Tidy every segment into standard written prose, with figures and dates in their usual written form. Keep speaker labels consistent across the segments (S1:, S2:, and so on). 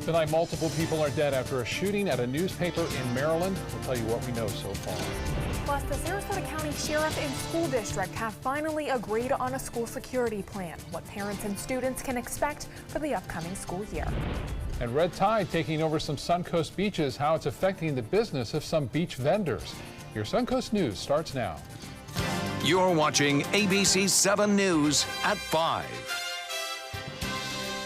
S1: Tonight, multiple people are dead after a shooting at a newspaper in Maryland. We'll tell you what we know so far.
S2: Plus, the Sarasota County Sheriff and School District have finally agreed on a school security plan, what parents and students can expect for the upcoming school year.
S1: And red tide taking over some Suncoast beaches, how it's affecting the business of some beach vendors. Your Suncoast News starts now.
S3: You're watching ABC 7 News at 5.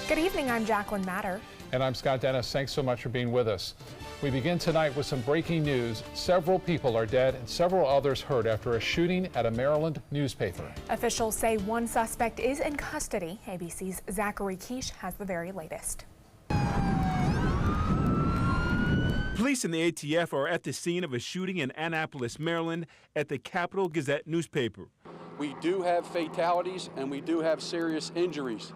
S2: Good evening, I'm Jacqueline Matter.
S1: And I'm Scott Dennis. Thanks so much for being with us. We begin tonight with some breaking news. Several people are dead and several others hurt after a shooting at a Maryland newspaper.
S2: Officials say one suspect is in custody. ABC's Zachary Quiche has the very latest.
S4: Police and the ATF are at the scene of a shooting in Annapolis, Maryland at the Capital Gazette newspaper.
S5: We do have fatalities and we do have serious injuries.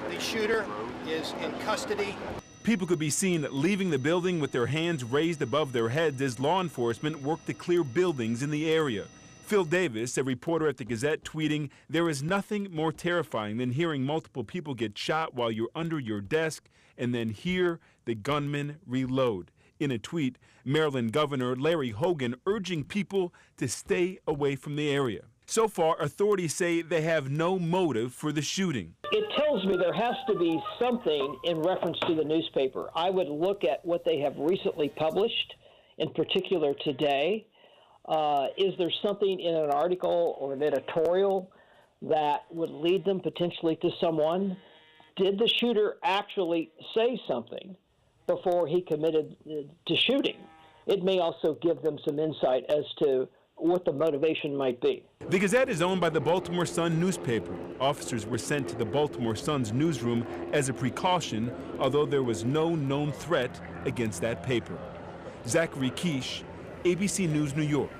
S6: The shooter is in custody.
S4: People could be seen leaving the building with their hands raised above their heads as law enforcement work to clear buildings in the area. Phil Davis, a reporter at the Gazette, tweeting, "There is nothing more terrifying than hearing multiple people get shot while you're under your desk and then hear the gunman reload." In a tweet, Maryland Governor Larry Hogan urging people to stay away from the area. So far, authorities say they have no motive for the shooting.
S7: It tells me there has to be something in reference to the newspaper. I would look at what they have recently published, in particular today. Is there something in an article or an editorial that would lead them potentially to someone? Did the shooter actually say something before he committed to shooting? It may also give them some insight as to what the motivation might be.
S4: The Gazette is owned by the Baltimore Sun newspaper. Officers were sent to the Baltimore Sun's newsroom as a precaution, although there was no known threat against that paper. Zachary Quiche, ABC News, New York.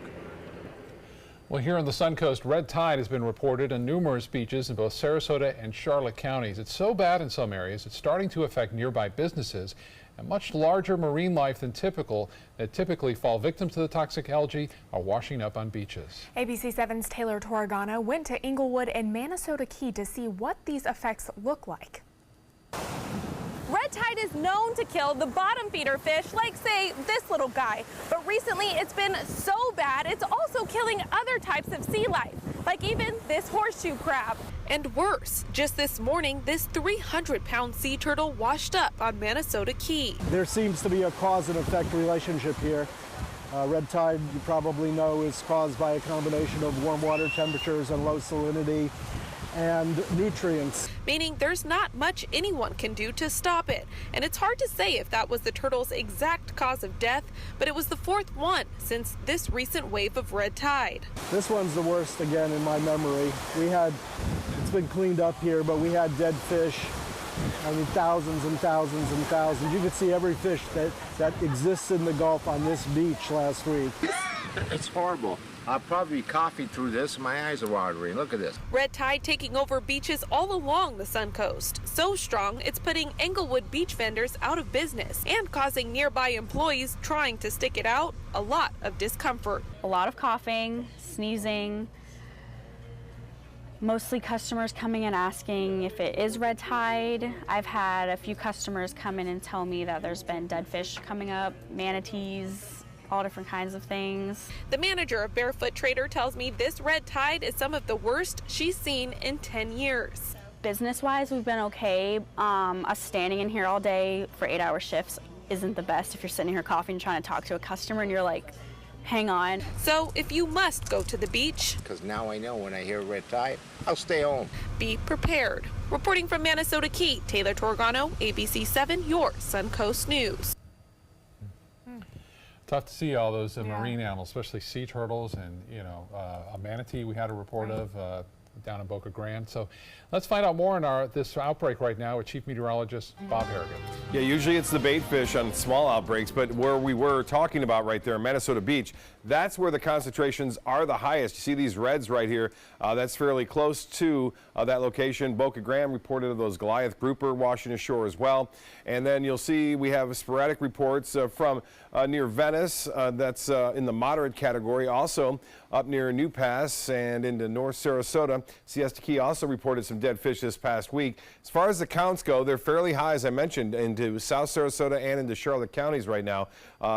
S1: Well, here on the Suncoast, red tide has been reported on numerous beaches in both Sarasota and Charlotte counties. It's so bad in some areas, it's starting to affect nearby businesses and much larger marine life than typical that typically fall victim to the toxic algae are washing up on beaches.
S2: ABC 7's Taylor Torregano went to Inglewood and Manatee Key to see what these effects look like.
S8: Red tide is known to kill the bottom feeder fish, like, say, this little guy. But recently, it's been so bad, it's also killing other types of sea life, like even this horseshoe crab. And worse, just this morning, this 300-pound sea turtle washed up on Manatee Key.
S9: There seems to be a cause and effect relationship here. Red tide, you probably know, is caused by a combination of warm water temperatures and low salinity and nutrients.
S8: Meaning there's not much anyone can do to stop it. And it's hard to say if that was the turtle's exact cause of death, but it was the fourth one since this recent wave of red tide.
S9: This one's the worst again in my memory. It's been cleaned up here, but we had dead fish. I mean, thousands and thousands and thousands. You could see every fish that exists in the Gulf on this beach last week.
S10: It's horrible. I'll probably be coughing through this. My eyes are watering. Look at this.
S8: Red tide taking over beaches all along the Suncoast. So strong, it's putting Englewood beach vendors out of business and causing nearby employees trying to stick it out a lot of discomfort.
S11: A lot of coughing, sneezing. Mostly customers coming and asking if it is red tide. I've had a few customers come in and tell me that there's been dead fish coming up, manatees, all different kinds of things.
S8: The manager of Barefoot Trader tells me this red tide is some of the worst she's seen in 10 years.
S11: Business-wise, we've been okay. Us standing in here all day for 8-hour shifts isn't the best if you're sitting here coughing, trying to talk to a customer, and you're like, hang on.
S8: So if you must go to the beach,
S10: because now I know when I hear red tide, I'll stay home.
S8: Be prepared. Reporting from Manatee Key, Taylor Torregano, ABC 7, your Suncoast News.
S1: Tough to see all those marine animals, especially sea turtles and, a manatee we had a report of down in Boca Grande. So let's find out more on this outbreak right now with Chief Meteorologist Bob Harrigan.
S12: Yeah, usually it's the bait fish on small outbreaks, but where we were talking about right there, Manatee Beach, that's where the concentrations are the highest. You see these reds right here. That's fairly close to that location. Boca Grande reported of those Goliath grouper washing ashore as well. And then you'll see we have sporadic reports from near Venice. That's in the moderate category. Also up near New Pass and into North Sarasota. Siesta Key also reported some dead fish this past week. As far as the counts go, they're fairly high, as I mentioned, into South Sarasota and into Charlotte counties right now.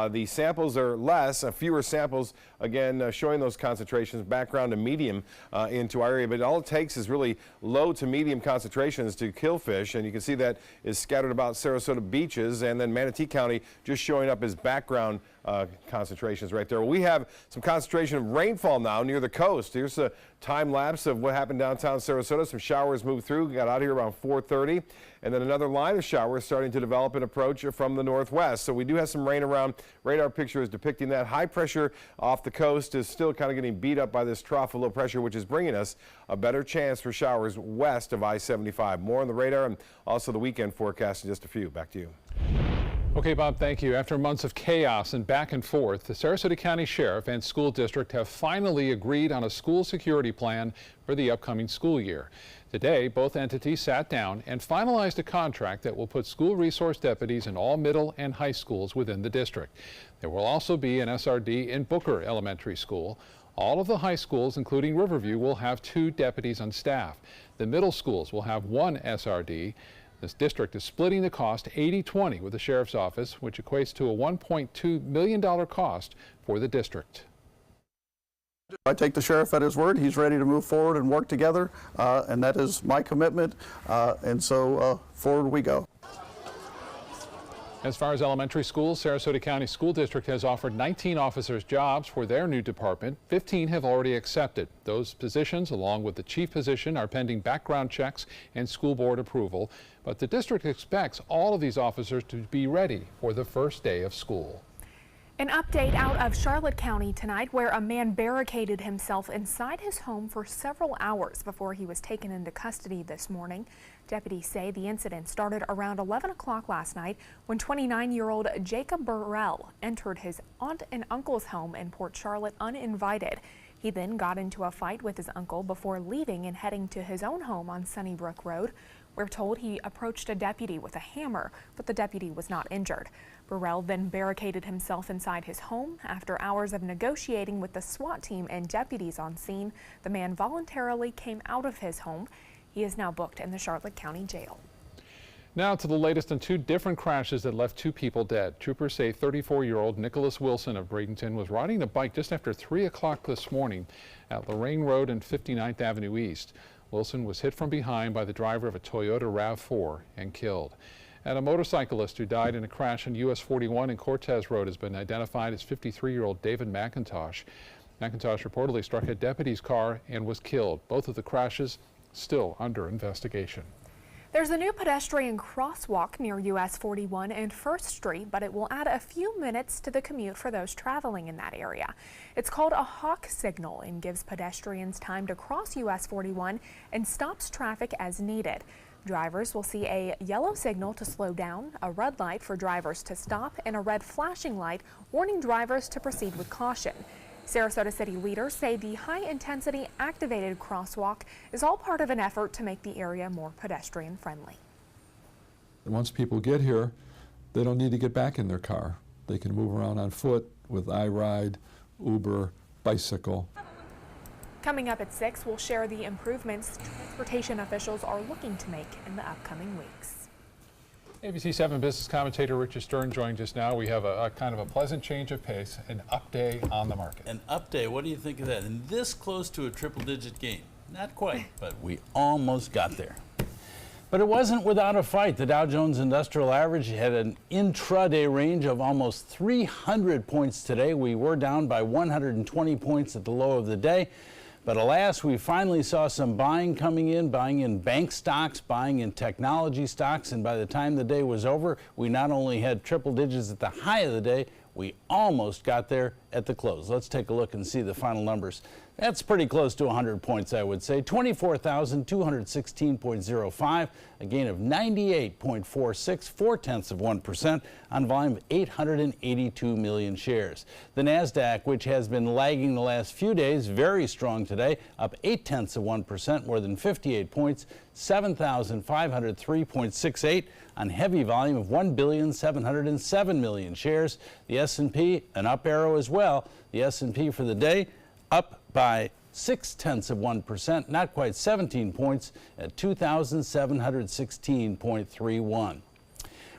S12: The samples are less, fewer samples, again, showing those concentrations, background to medium into our area. But all it takes is really low to medium concentrations to kill fish, and you can see that is scattered about Sarasota beaches, and then Manatee County just showing up as background concentrations right there. Well, we have some concentration of rainfall now near the coast. Here's a time lapse of what happened downtown Sarasota. Some showers moved through, got out here around 4:30, and then another line of showers starting to develop and approach from the northwest. So we do have some rain around. Radar picture is depicting that. High pressure off the coast is still kind of getting beat up by this trough of low pressure, which is bringing us a better chance for showers west of I-75. More on the radar and also the weekend forecast in just a few. Back to you.
S1: Okay, Bob, thank you. After months of chaos and back and forth, the Sarasota County Sheriff and School District have finally agreed on a school security plan for the upcoming school year. Today, both entities sat down and finalized a contract that will put school resource deputies in all middle and high schools within the district. There will also be an SRD in Booker Elementary School. All of the high schools, including Riverview, will have 2 deputies on staff. The middle schools will have 1 SRD. This district is splitting the cost 80-20 with the Sheriff's Office, which equates to a $1.2 million cost for the district.
S13: I take the sheriff at his word. He's ready to move forward and work together, and that is my commitment, and so forward we go.
S1: As far as elementary schools, Sarasota County School District has offered 19 officers jobs for their new department. 15 have already accepted. Those positions, along with the chief position, are pending background checks and school board approval. But the district expects all of these officers to be ready for the first day of school.
S2: An update out of Charlotte County tonight, where a man barricaded himself inside his home for several hours before he was taken into custody this morning. Deputies say the incident started around 11 o'clock last night when 29-year-old Jacob Burrell entered his aunt and uncle's home in Port Charlotte uninvited. He then got into a fight with his uncle before leaving and heading to his own home on Sunnybrook Road. We're told he approached a deputy with a hammer, but the deputy was not injured. Burrell then barricaded himself inside his home. After hours of negotiating with the SWAT team and deputies on scene, the man voluntarily came out of his home. He is now booked in the Charlotte County Jail.
S1: Now to the latest on 2 different crashes that left 2 people dead. Troopers say 34-year-old Nicholas Wilson of Bradenton was riding a bike just after 3 o'clock this morning at Lorraine Road and 59th Avenue East. Wilson was hit from behind by the driver of a Toyota RAV4 and killed. And a motorcyclist who died in a crash on US 41 and Cortez Road has been identified as 53-year-old David McIntosh. McIntosh reportedly struck a deputy's car and was killed. Both of the crashes still under investigation.
S2: There's a new pedestrian crosswalk near US 41 and 1st Street, but it will add a few minutes to the commute for those traveling in that area. It's called a hawk signal and gives pedestrians time to cross US 41 and stops traffic as needed. Drivers will see a yellow signal to slow down, a red light for drivers to stop, and a red flashing light warning drivers to proceed with caution. Sarasota city leaders say the high-intensity activated crosswalk is all part of an effort to make the area more pedestrian-friendly.
S14: Once people get here, they don't need to get back in their car. They can move around on foot with iRide, Uber, bicycle.
S2: Coming up at 6, we'll share the improvements transportation officials are looking to make in the upcoming weeks.
S1: ABC 7 business commentator Richard Stern joined just now. We have a kind of a pleasant change of pace, an up day on the market.
S15: An up day, what do you think of that? And this close to a triple-digit gain. Not quite, but we almost got there. But it wasn't without a fight. The Dow Jones Industrial Average had an intraday range of almost 300 points today. We were down by 120 points at the low of the day. But alas, we finally saw some buying coming in, buying in bank stocks, buying in technology stocks, and by the time the day was over, we not only had triple digits at the high of the day, we almost got there at the close. Let's take a look and see the final numbers. That's pretty close to 100 points, I would say. 24,216.05, a gain of 98.46, 0.4% on volume of 882 million shares. The NASDAQ, which has been lagging the last few days, very strong today, up 0.8%, more than 58 points, 7,503.68 on heavy volume of 1,707 million shares. The S&P, an up arrow as well. The S&P for the day, up by 0.6%, not quite 17 points at 2,716.31.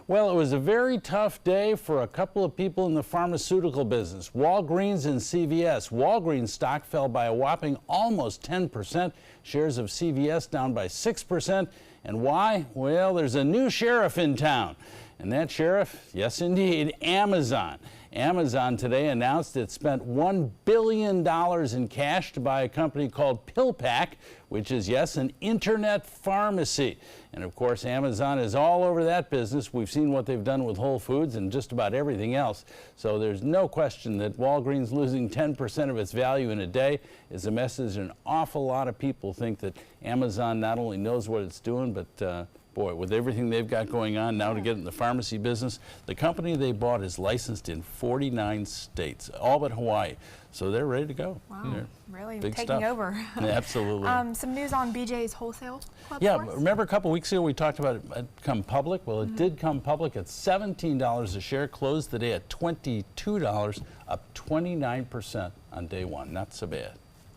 S15: Well, it was a very tough day for a couple of people in the pharmaceutical business. Walgreens and CVS. Walgreens stock fell by a whopping almost 10%. Shares of CVS down by 6%. And why? Well, there's a new sheriff in town. And that sheriff, yes indeed, Amazon. Amazon today announced it spent $1 billion in cash to buy a company called PillPack, which is, yes, an internet pharmacy. And of course, Amazon is all over that business. We've seen what they've done with Whole Foods and just about everything else. So there's no question that Walgreens losing 10% of its value in a day is a message an awful lot of people think that Amazon not only knows what it's doing, but boy, with everything they've got going on now to get in the pharmacy business, the company they bought is licensed in 49 states, all but Hawaii. So they're ready to go.
S2: Wow, really
S15: big
S2: taking
S15: stuff.
S2: over.
S15: Absolutely.
S2: Some news on BJ's Wholesale Club.
S15: Yeah,
S2: for us?
S15: remember a couple weeks ago we talked about it come public? Well, it did come public at $17 a share, closed the day at $22, up 29% on day one. Not so bad.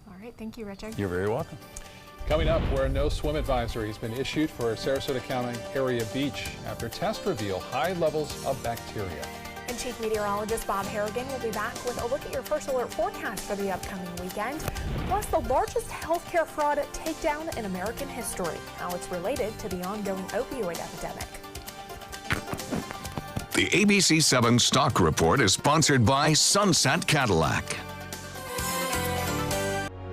S2: All right, thank you, Richard.
S15: You're very welcome.
S1: Coming up, where a no swim advisory has been issued for Sarasota County area beach after tests reveal high levels of bacteria.
S2: And Chief Meteorologist Bob Harrigan will be back with a look at your first alert forecast for the upcoming weekend, plus the largest healthcare fraud takedown in American history, how it's related to the ongoing opioid epidemic.
S3: The ABC 7 Stock Report is sponsored by Sunset Cadillac.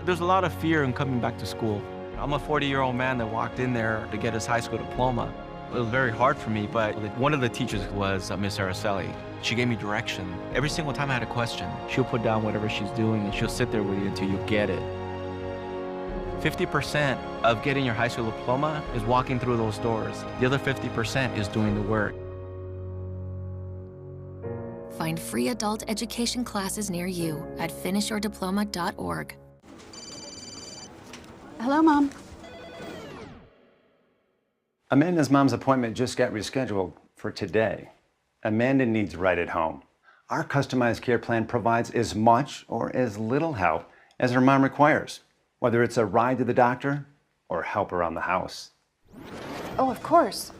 S16: There's a lot of fear in coming back to school. I'm a 40-year-old man that walked in there to get his high school diploma. It was very hard for me, but one of the teachers was Miss Araceli. She gave me direction. Every single time I had a question, she'll put down whatever she's doing and she'll sit there with you until you get it. 50% of getting your high school diploma is walking through those doors. The other 50% is doing the work.
S17: Find free adult education classes near you at finishyourdiploma.org.
S18: Hello, Mom.
S19: Amanda's mom's appointment just got rescheduled for today. Amanda needs right at home. Our customized care plan provides as much or as little help as her mom requires, whether it's a ride to the doctor or help around the house.
S18: Oh, of course.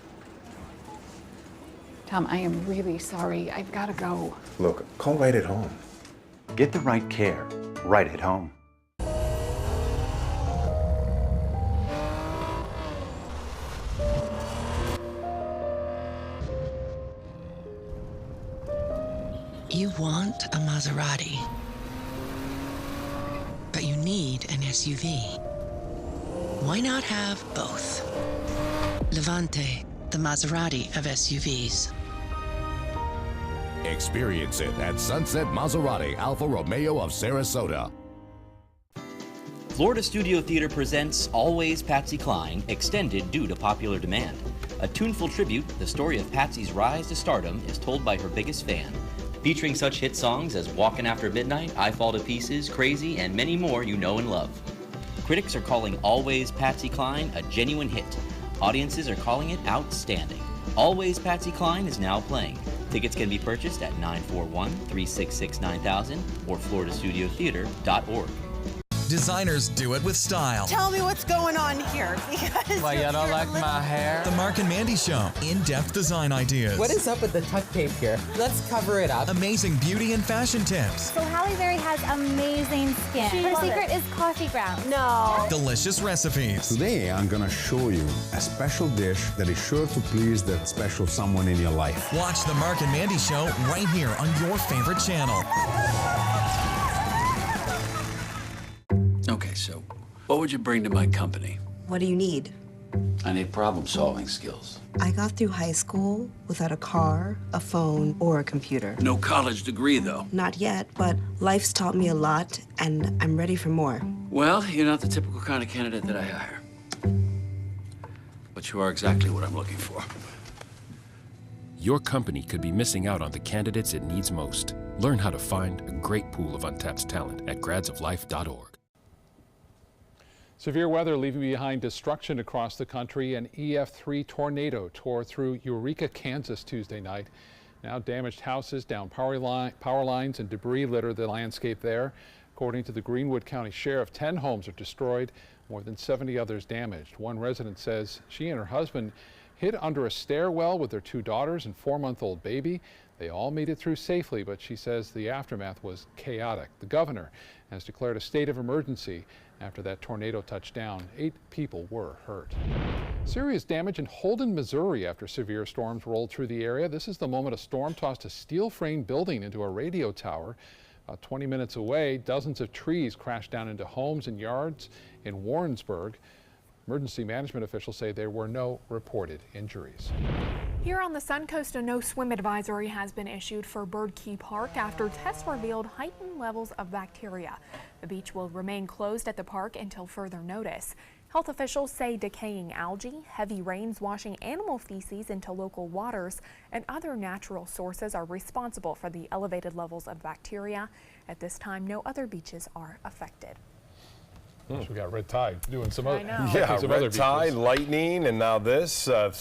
S18: Tom, I am really sorry. I've got to go.
S19: Look, call right at home. Get the right care right at home.
S20: You want a Maserati, but you need an SUV. Why not have both? Levante, the Maserati of SUVs.
S21: Experience it at Sunset Maserati Alfa Romeo of Sarasota.
S22: Florida Studio Theater presents Always Patsy Cline, extended due to popular demand. A tuneful tribute, the story of Patsy's rise to stardom is told by her biggest fan. Featuring such hit songs as Walkin' After Midnight, I Fall to Pieces, Crazy, and many more you know and love. Critics are calling Always Patsy Cline a genuine hit. Audiences are calling it outstanding. Always Patsy Cline is now playing. Tickets can be purchased at 941-366-9000 or floridastudiotheater.org.
S23: Designers do it with style.
S24: Tell me what's going on here, because
S23: Why, you don't like my hair? The Mark and Mandy Show. In-depth design ideas.
S25: What is up with the tuck tape here? Let's cover it up.
S23: Amazing beauty and fashion tips.
S26: So Halle Berry has amazing skin. Her secret is coffee grounds.
S24: No.
S23: Delicious recipes.
S27: Today, I'm gonna show you a special dish that is sure to please that special someone in your life.
S23: Watch the Mark and Mandy Show right here on your favorite channel.
S28: Okay, so what would you bring to my company?
S29: What do you need?
S28: I need problem-solving skills.
S29: I got through high school without a car, a phone, or a computer.
S28: No college degree, though.
S29: Not yet, but life's taught me a lot, and I'm ready for more.
S28: Well, you're not the typical kind of candidate that I hire. But you are exactly what I'm looking for.
S30: Your company could be missing out on the candidates it needs most. Learn how to find a great pool of untapped talent at gradsoflife.org.
S1: Severe weather leaving behind destruction across the country. An EF3 tornado tore through Eureka, Kansas Tuesday night. Now damaged houses, down power lines, and debris litter the landscape there. According to the Greenwood County Sheriff, 10 homes are destroyed, more than 70 others damaged. One resident says she and her husband hid under a stairwell with their 2 daughters and 4-month-old baby. They all made it through safely, but she says the aftermath was chaotic. The governor has declared a state of emergency after that tornado touched down. 8 people were hurt. Serious damage in Holden, Missouri after severe storms rolled through the area. This is the moment a storm tossed a steel frame building into a radio tower. 20 minutes away, dozens of trees crashed down into homes and yards in Warrensburg. Emergency management officials say there were no reported injuries.
S2: Here on the Suncoast, a no swim advisory has been issued for Bird Key Park after tests revealed heightened levels of bacteria. The beach will remain closed at the park until further notice. Health officials say decaying algae, heavy rains washing animal feces into local waters, and other natural sources are responsible for the elevated levels of bacteria. At this time, no other beaches are affected.
S1: So we got red tide doing some other,
S4: red tide, lightning, and now this. It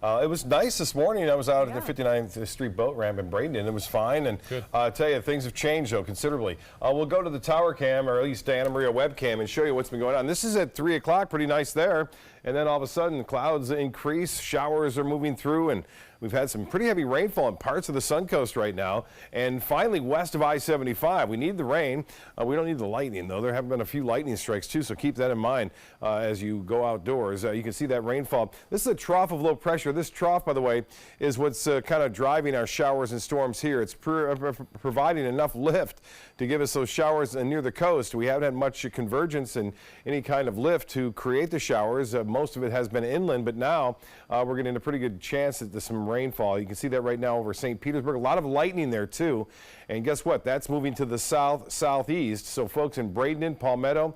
S4: was nice this morning. I was out at the 59th Street boat ramp in Bradenton. It was fine, and I tell you, things have changed though considerably. We'll go to the tower cam, or at least Anna Maria webcam, and show you what's been going on. This is at 3 o'clock, pretty nice there, and then all of a sudden clouds increase, showers are moving through, and we've had some pretty heavy rainfall in parts of the Suncoast right now. And finally, west of I-75, we need the rain. We don't need the lightning, though. There have been a few lightning strikes, too, so keep that in mind as you go outdoors. You can see that rainfall. This is a trough of low pressure. This trough, by the way, is what's kind of driving our showers and storms here. It's providing enough lift to give us those showers near the coast. We haven't had much convergence and any kind of lift to create the showers. Most of it has been inland, but now we're getting a pretty good chance at some rainfall. You can see that right now over St. Petersburg. A lot of lightning there too. And guess what? That's moving to the southeast. So folks in Bradenton, Palmetto,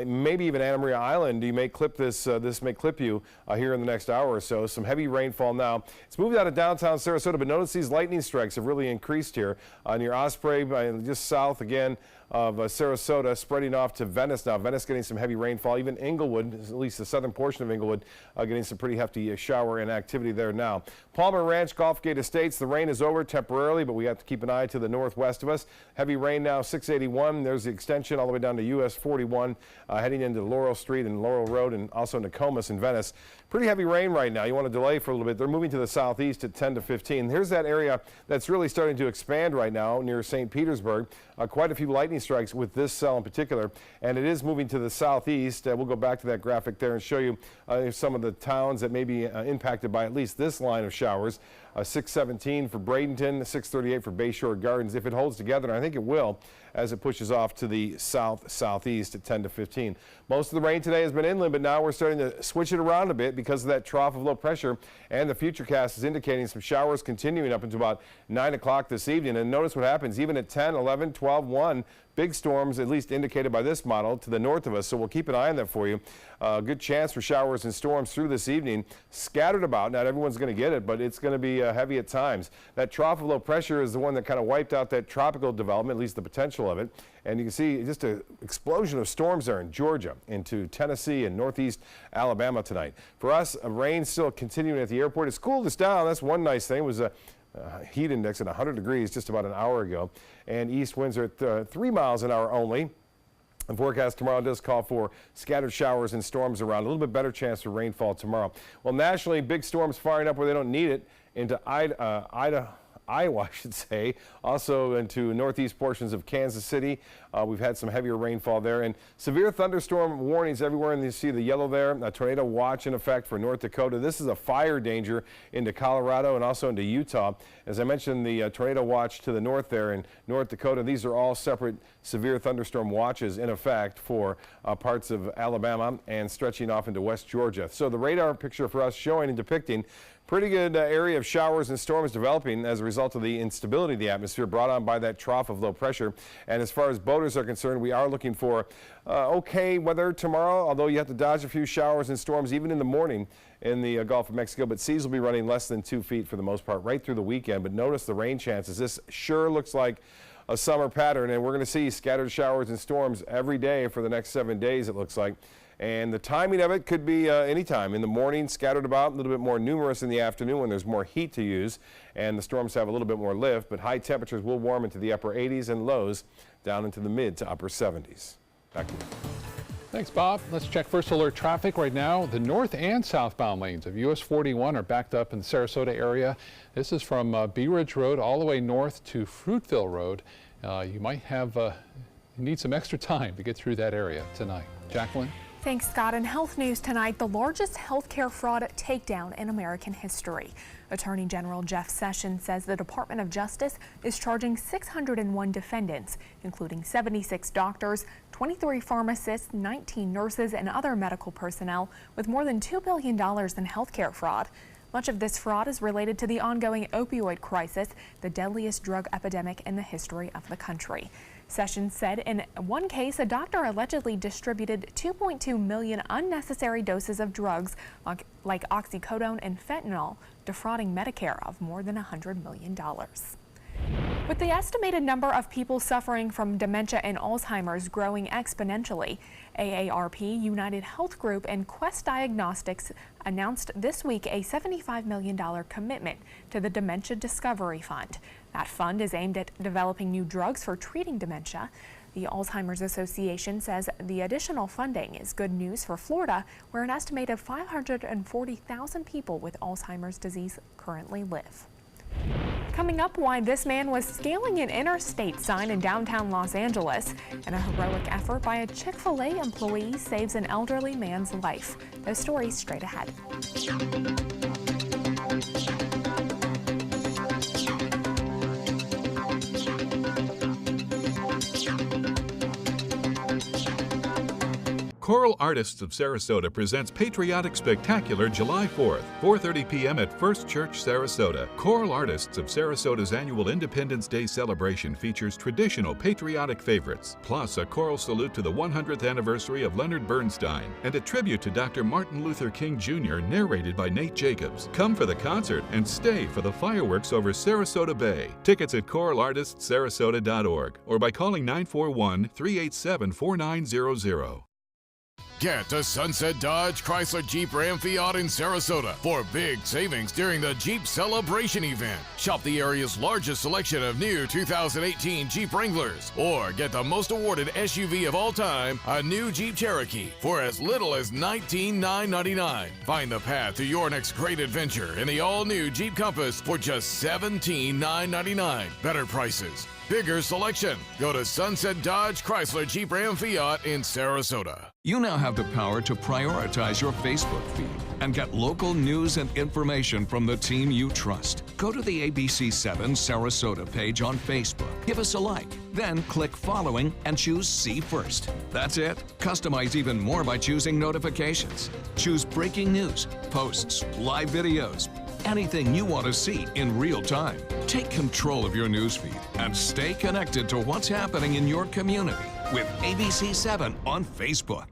S4: maybe even Anna Maria Island, you may clip this. This may clip you here in the next hour or so. Some heavy rainfall now. It's moved out of downtown Sarasota, but notice these lightning strikes have really increased here near Osprey, just south again of Sarasota, spreading off to Venice now. Venice getting some heavy rainfall. Even Inglewood, at least the southern portion of Inglewood, getting some pretty hefty shower and activity there now. Palmer Ranch, Gulfgate Estates, the rain is over temporarily, but we have to keep an eye to the northwest of us. Heavy rain now, 681. There's the extension all the way down to US 41, heading into Laurel Street and Laurel Road, and also Nokomis and Venice. Pretty heavy rain right now. You want to delay for a little bit. They're moving to the southeast at 10 to 15. Here's that area that's really starting to expand right now near St. Petersburg. Quite a few lightning strikes with this cell in particular, and it is moving to the southeast. We'll go back to that graphic there and show you some of the towns that may be impacted by at least this line of showers. 617 for Bradenton, 638 for Bayshore Gardens. If it holds together, and I think it will, as it pushes off to the southeast at 10 to 15. Most of the rain today has been inland, but now we're starting to switch it around a bit because of that trough of low pressure, and the futurecast is indicating some showers continuing up until about 9 o'clock this evening. And notice what happens even at 10, 11, 12, 1. Big storms, at least indicated by this model, to the north of us, so we'll keep an eye on that for you. Good chance for showers and storms through this evening. Scattered about. Not everyone's going to get it, but it's going to be heavy at times. That trough of low pressure is the one that kind of wiped out that tropical development, at least the potential of it. And you can see just an explosion of storms there in Georgia, into Tennessee and northeast Alabama tonight. For us, rain still continuing at the airport. It's cooled us down. That's one nice thing. It was a heat index at 100 degrees just about an hour ago, and east winds are at 3 miles an hour only. The forecast tomorrow does call for scattered showers and storms around. A little bit better chance for rainfall tomorrow. Well, nationally, big storms firing up where they don't need it into Iowa, I should say, also into northeast portions of Kansas City. We've had some heavier rainfall there, and severe thunderstorm warnings everywhere, and you see the yellow there. A tornado watch in effect for North Dakota. This is a fire danger into Colorado and also into Utah. As I mentioned, the tornado watch to the north there in North Dakota. These are all separate severe thunderstorm watches in effect for parts of Alabama and stretching off into West Georgia. So the radar picture for us showing and depicting pretty good area of showers and storms developing as a result of the instability of the atmosphere brought on by that trough of low pressure. And as far as boaters are concerned, we are looking for okay weather tomorrow, although you have to dodge a few showers and storms even in the morning in the Gulf of Mexico. But seas will be running less than 2 feet for the most part right through the weekend. But notice the rain chances. This sure looks like a summer pattern, and we're going to see scattered showers and storms every day for the next 7 days, it looks like. And the timing of it could be anytime. In the morning, scattered about, a little bit more numerous in the afternoon when there's more heat to use. And the storms have a little bit more lift, but high temperatures will warm into the upper 80s and lows down into the mid to upper 70s. Back to you.
S1: Thanks, Bob. Let's check first alert traffic right now. The north and southbound lanes of US 41 are backed up in the Sarasota area. This is from Bee Ridge Road all the way north to Fruitville Road. You might have need some extra time to get through that area tonight. Jacqueline?
S2: Thanks, Scott. In health news tonight, the largest healthcare fraud takedown in American history. Attorney General Jeff Sessions says the Department of Justice is charging 601 defendants, including 76 doctors, 23 pharmacists, 19 nurses, and other medical personnel, with more than $2 billion in healthcare fraud. Much of this fraud is related to the ongoing opioid crisis, the deadliest drug epidemic in the history of the country. Sessions said in one case, a doctor allegedly distributed 2.2 million unnecessary doses of drugs like oxycodone and fentanyl, defrauding Medicare of more than $100 million. With the estimated number of people suffering from dementia and Alzheimer's growing exponentially, AARP, United Health Group, and Quest Diagnostics announced this week a $75 million commitment to the Dementia Discovery Fund. That fund is aimed at developing new drugs for treating dementia. The Alzheimer's Association says the additional funding is good news for Florida, where an estimated 540,000 people with Alzheimer's disease currently live. Coming up, why this man was scaling an interstate sign in downtown Los Angeles, and a heroic effort by a Chick-fil-A employee saves an elderly man's life. Those stories straight ahead.
S5: Choral Artists of Sarasota presents Patriotic Spectacular July 4th, 4:30 p.m. at First Church, Sarasota. Choral Artists of Sarasota's annual Independence Day celebration features traditional patriotic favorites, plus a choral salute to the 100th anniversary of Leonard Bernstein, and a tribute to Dr. Martin Luther King Jr. narrated by Nate Jacobs. Come for the concert and stay for the fireworks over Sarasota Bay. Tickets at choralartistsarasota.org or by calling 941-387-4900.
S21: Get to Sunset Dodge Chrysler Jeep Ram Fiat in Sarasota for big savings during the Jeep Celebration event. Shop the area's largest selection of new 2018 Jeep Wranglers, or get the most awarded SUV of all time, a new Jeep Cherokee, for as little as $19,999. Find the path to your next great adventure in the all-new Jeep Compass for just $17,999. Better prices, bigger selection. Go to Sunset Dodge Chrysler Jeep Ram Fiat in Sarasota.
S6: You now have the power to prioritize your Facebook feed and get local news and information from the team you trust. Go to the ABC7 Sarasota page on Facebook. Give us a like, then click following and choose See First. That's it. Customize even more by choosing notifications. Choose breaking news, posts, live videos, anything you want to see in real time. Take control of your newsfeed and stay connected to what's happening in your community with ABC7 on Facebook.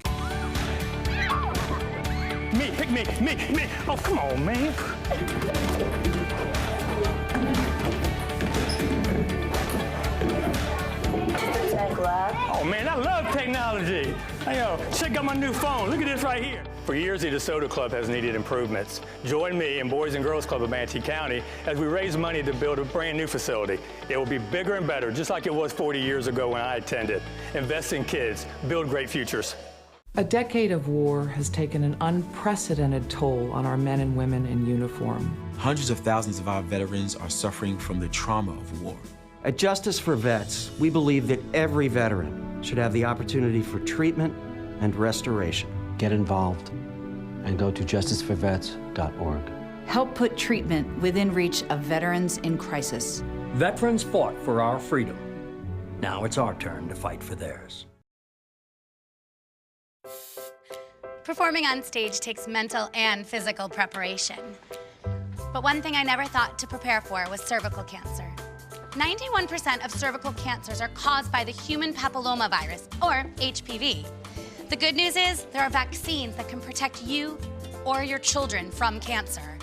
S7: Me. Oh, come on, man. Oh, man, I love technology. Hey, yo, check out my new phone. Look at this right here. For years, the DeSoto Club has needed improvements. Join me and Boys and Girls Club of Manatee County as we raise money to build a brand new facility. It will be bigger and better, just like it was 40 years ago when I attended. Invest in kids, build great futures.
S8: A decade of war has taken an unprecedented toll on our men and women in uniform.
S9: Hundreds of thousands of our veterans are suffering from the trauma of war.
S10: At Justice for Vets, we believe that every veteran should have the opportunity for treatment and restoration.
S11: Get involved and go to justiceforvets.org.
S12: Help put treatment within reach of veterans in crisis.
S13: Veterans fought for our freedom. Now it's our turn to fight for theirs.
S14: Performing on stage takes mental and physical preparation. But one thing I never thought to prepare for was cervical cancer. 91% of cervical cancers are caused by the human papillomavirus, or HPV. The good news is there are vaccines that can protect you or your children from cancer.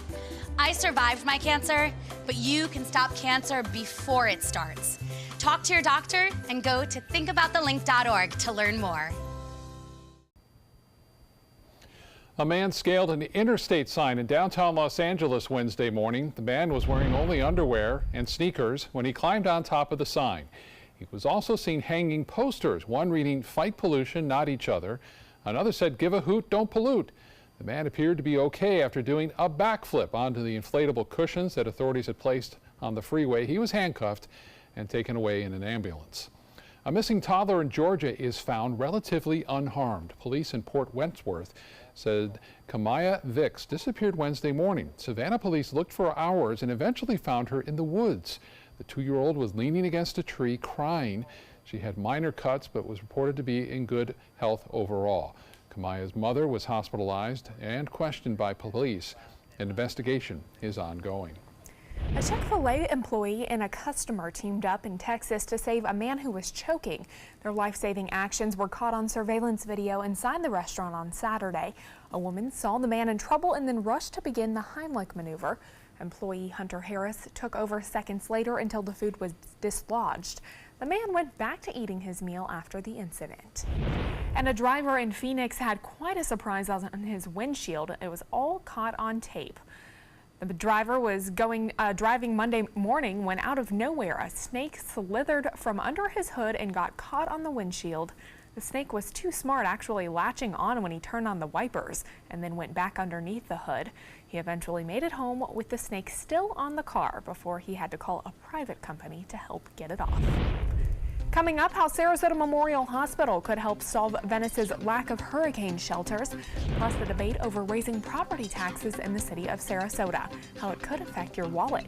S14: I survived my cancer, but you can stop cancer before it starts. Talk to your doctor and go to thinkaboutthelink.org to learn more.
S1: A man scaled an interstate sign in downtown Los Angeles Wednesday morning. The man was wearing only underwear and sneakers when he climbed on top of the sign. He was also seen hanging posters, one reading "Fight pollution, not each other." Another said, "Give a hoot, don't pollute." The man appeared to be okay after doing a backflip onto the inflatable cushions that authorities had placed on the freeway. He was handcuffed and taken away in an ambulance. A missing toddler in Georgia is found relatively unharmed. Police in Port Wentworth said Kamaya Vicks disappeared Wednesday morning. Savannah police looked for hours and eventually found her in the woods. The 2-year-old was leaning against a tree, crying. She had minor cuts but was reported to be in good health overall. Kamaya's mother was hospitalized and questioned by police. An investigation is ongoing.
S2: A Chick-fil-A employee and a customer teamed up in Texas to save a man who was choking. Their life-saving actions were caught on surveillance video inside the restaurant on Saturday. A woman saw the man in trouble and then rushed to begin the Heimlich maneuver. Employee Hunter Harris took over seconds later until the food was dislodged. The man went back to eating his meal after the incident. And a driver in Phoenix had quite a surprise on his windshield. It was all caught on tape. The driver was driving Monday morning when out of nowhere a snake slithered from under his hood and got caught on the windshield. The snake was too smart, actually latching on when he turned on the wipers and then went back underneath the hood. He eventually made it home with the snake still on the car before he had to call a private company to help get it off. Coming up, how Sarasota Memorial Hospital could help solve Venice's lack of hurricane shelters, plus the debate over raising property taxes in the city of Sarasota, how it could affect your wallet.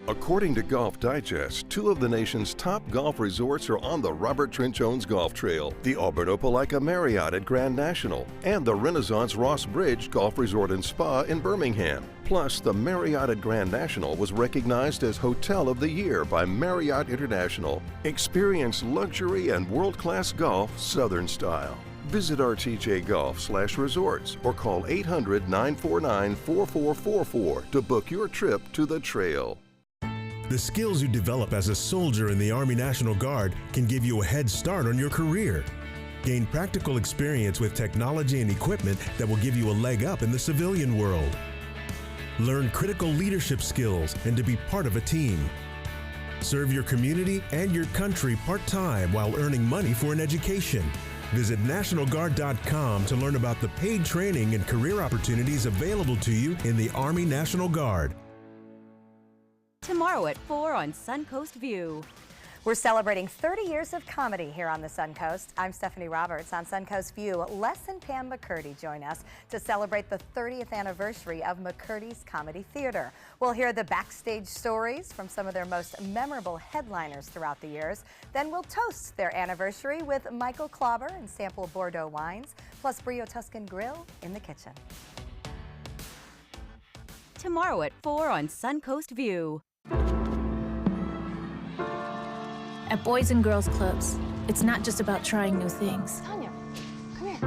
S3: According to Golf Digest, 2 of the nation's top golf resorts are on the Robert Trent Jones Golf Trail, the Auburn Opelika Marriott at Grand National, and the Renaissance Ross Bridge Golf Resort and Spa in Birmingham. Plus, the Marriott at Grand National was recognized as Hotel of the Year by Marriott International. Experience luxury and world-class golf Southern style. Visit rtjgolf/resorts or call 800-949-4444 to book your trip to the trail.
S15: The skills you develop as a soldier in the Army National Guard can give you a head start on your career. Gain practical experience with technology and equipment that will give you a leg up in the civilian world. Learn critical leadership skills and to be part of a team. Serve your community and your country part-time while earning money for an education. Visit NationalGuard.com to learn about the paid training and career opportunities available to you in the Army National Guard.
S16: Tomorrow at 4 on Suncoast View.
S17: We're celebrating 30 years of comedy here on the Suncoast. I'm Stephanie Roberts on Suncoast View. Les and Pam McCurdy join us to celebrate the 30th anniversary of McCurdy's Comedy Theater. We'll hear the backstage stories from some of their most memorable headliners throughout the years. Then we'll toast their anniversary with Michael Klauber and sample Bordeaux wines, plus Brio Tuscan Grill in the kitchen.
S16: Tomorrow at 4 on Suncoast View.
S18: At Boys and Girls Clubs, it's not just about trying new things.
S17: Tanya, come here.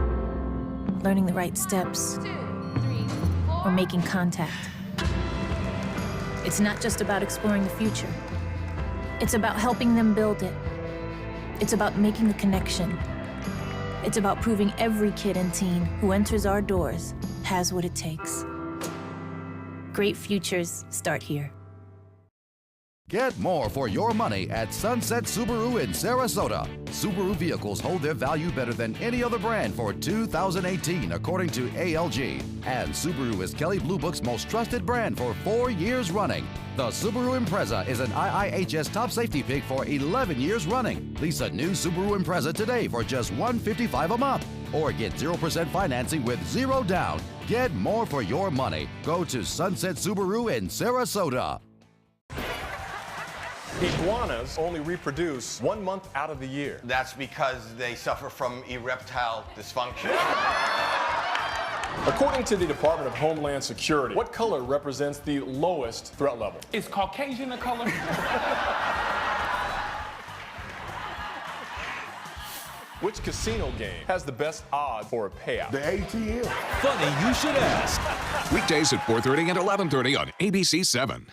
S18: Learning the right steps.
S17: 2, 3, 4.
S18: Or making contact. It's not just about exploring the future. It's about helping them build it. It's about making a connection. It's about proving every kid and teen who enters our doors has what it takes. Great futures start here.
S19: Get more for your money at Sunset Subaru in Sarasota. Subaru vehicles hold their value better than any other brand for 2018, according to ALG. And Subaru is Kelley Blue Book's most trusted brand for 4 years running. The Subaru Impreza is an IIHS top safety pick for 11 years running. Lease a new Subaru Impreza today for just $155 a month. Or get 0% financing with 0 down. Get more for your money. Go to Sunset Subaru in Sarasota.
S20: Iguanas only reproduce 1 month out of the year.
S22: That's because they suffer from erectile dysfunction.
S20: According to the Department of Homeland Security, what color represents the lowest threat level?
S25: Is Caucasian a color?
S20: Which casino game has the best odds for a payout?
S27: The ATM.
S6: Funny you should ask. Weekdays at 4:30 and 11:30 on ABC 7.